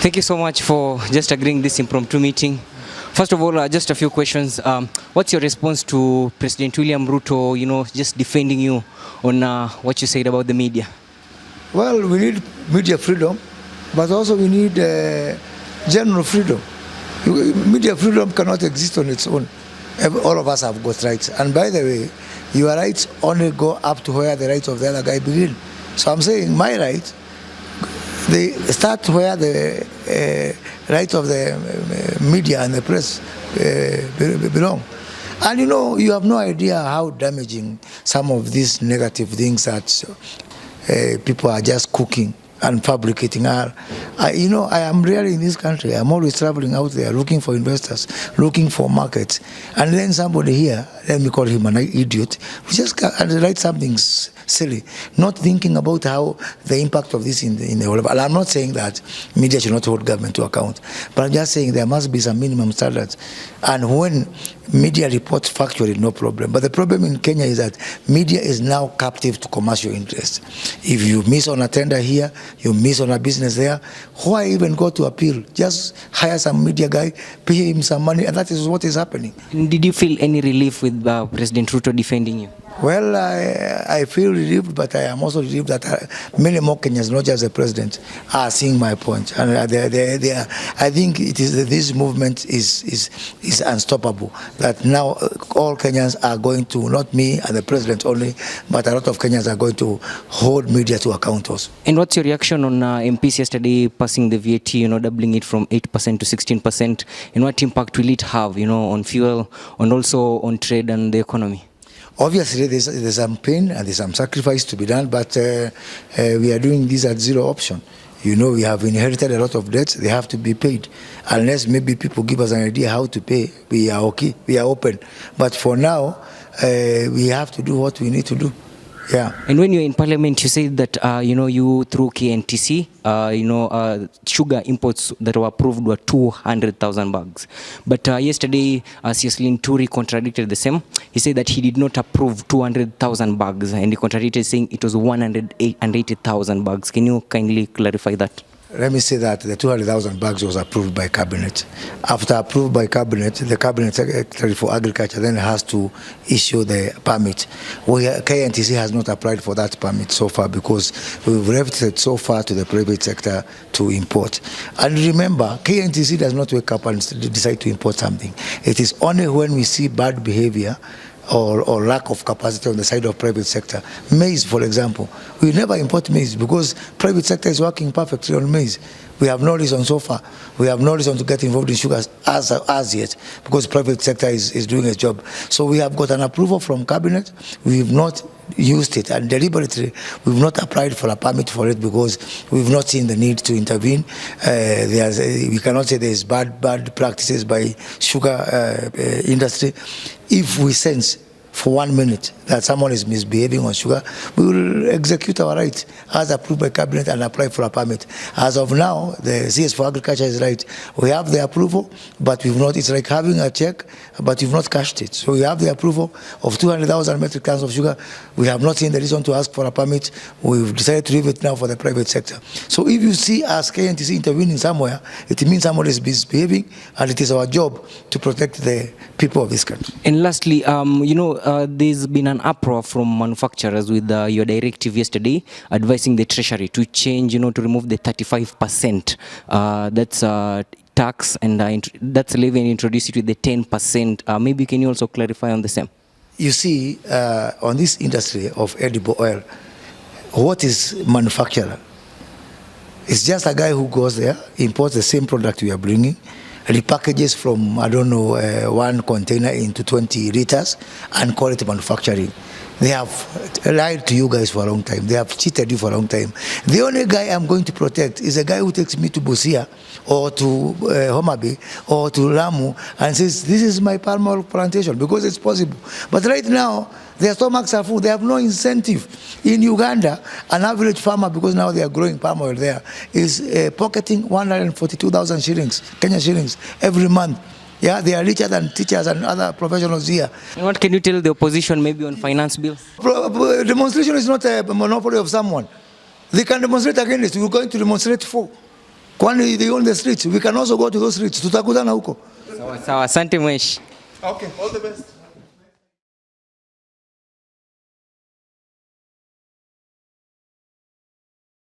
Thank you so much for just agreeing this impromptu meeting. First of all, just a few questions. What's your response to President William Ruto, just defending you on what you said about the media? Well, we need media freedom, but also we need general freedom. Media freedom cannot exist on its own. All of us have got rights. And by the way, your rights only go up to where the rights of the other guy begin. So I'm saying my rights, they start where the rights of the media and the press belong. And you have no idea how damaging some of these negative things that people are just cooking and fabricating are. I am rarely in this country. I'm always traveling out there looking for investors, looking for markets. And then somebody here, let me call him an idiot, who just write something silly, not thinking about how the impact of this in the whole. And I'm not saying that media should not hold government to account, but I'm just saying there must be some minimum standards. And when media reports factually, no problem. But the problem in Kenya is that media is now captive to commercial interests. If you miss on a tender here, you miss on a business there, why even go to appeal? Just hire some media guy, pay him some money, and that is what is happening. Did you feel any relief with President Ruto defending you? Well, I feel relieved, but I am also relieved that many more Kenyans, not just the president, are seeing my point. And I think this movement is unstoppable. That now all Kenyans are going to, not me and the president only, but a lot of Kenyans are going to hold media to account also. And what's your reaction on MPs yesterday passing the VAT, doubling it from 8% to 16%? And what impact will it have, on fuel and also on trade and the economy? Obviously, there's some pain and there's some sacrifice to be done, but we are doing this at zero option. We have inherited a lot of debts. They have to be paid. Unless maybe people give us an idea how to pay, we are okay. We are open. But for now, we have to do what we need to do. Yeah. And when you're in parliament, you said that, you through KNTC, sugar imports that were approved were 200,000 bags. But yesterday, Cecilin Turi contradicted the same. He said that he did not approve 200,000 bags, and he contradicted saying it was 180,000 bags. Can you kindly clarify that? Let me say that the 200,000 bags was approved by Cabinet. After approved by Cabinet, the Cabinet Secretary for Agriculture then has to issue the permit. KNTC has not applied for that permit so far because we've left it so far to the private sector to import. And remember, KNTC does not wake up and decide to import something. It is only when we see bad behavior or lack of capacity on the side of private sector. Maize, for example. We never import maize because private sector is working perfectly on maize. We have no reason so far. We have no reason to get involved in sugar as yet because private sector is doing its job. So we have got an approval from Cabinet. We've not used it, and deliberately we've not applied for a permit for it because we've not seen the need to intervene. We cannot say there's bad practices by sugar industry. If we sense for 1 minute that someone is misbehaving on sugar, we will execute our rights as approved by Cabinet and apply for a permit. As of now, the CS for Agriculture is right. We have the approval, but we've not, it's like having a check, but you've not cashed it. So we have the approval of 200,000 metric tons of sugar. We have not seen the reason to ask for a permit. We've decided to leave it now for the private sector. So if you see us KNTC intervening somewhere, it means someone is misbehaving, and it is our job to protect the people of this country. And lastly, there's been an uproar from manufacturers with your directive yesterday advising the Treasury to change, to remove the 35% that's tax and that's levy and introduce it with the 10%. Maybe can you also clarify on the same? You see, on this industry of edible oil, what is manufacturer? It's just a guy who goes there, imports the same product we are bringing, repackages from, I don't know, one container into 20 liters and call it manufacturing. They have lied to you guys for a long time. They have cheated you for a long time. The only guy I'm going to protect is a guy who takes me to Busia or to Homa Bay or to Lamu and says, this is my palm oil plantation, because it's possible. But right now, their stomachs are full. They have no incentive. In Uganda, an average farmer, because now they are growing palm oil there, is pocketing 142,000 shillings, Kenyan shillings, every month. Yeah, they are richer than teachers and other professionals here. And what can you tell the opposition maybe on finance bill? Demonstration is not a monopoly of someone. They can demonstrate against it. We're going to demonstrate for. Kwani they own the streets. We can also go to those streets. Tutakutana huko. Sawa sawa, asante mweshi. Okay, all the best.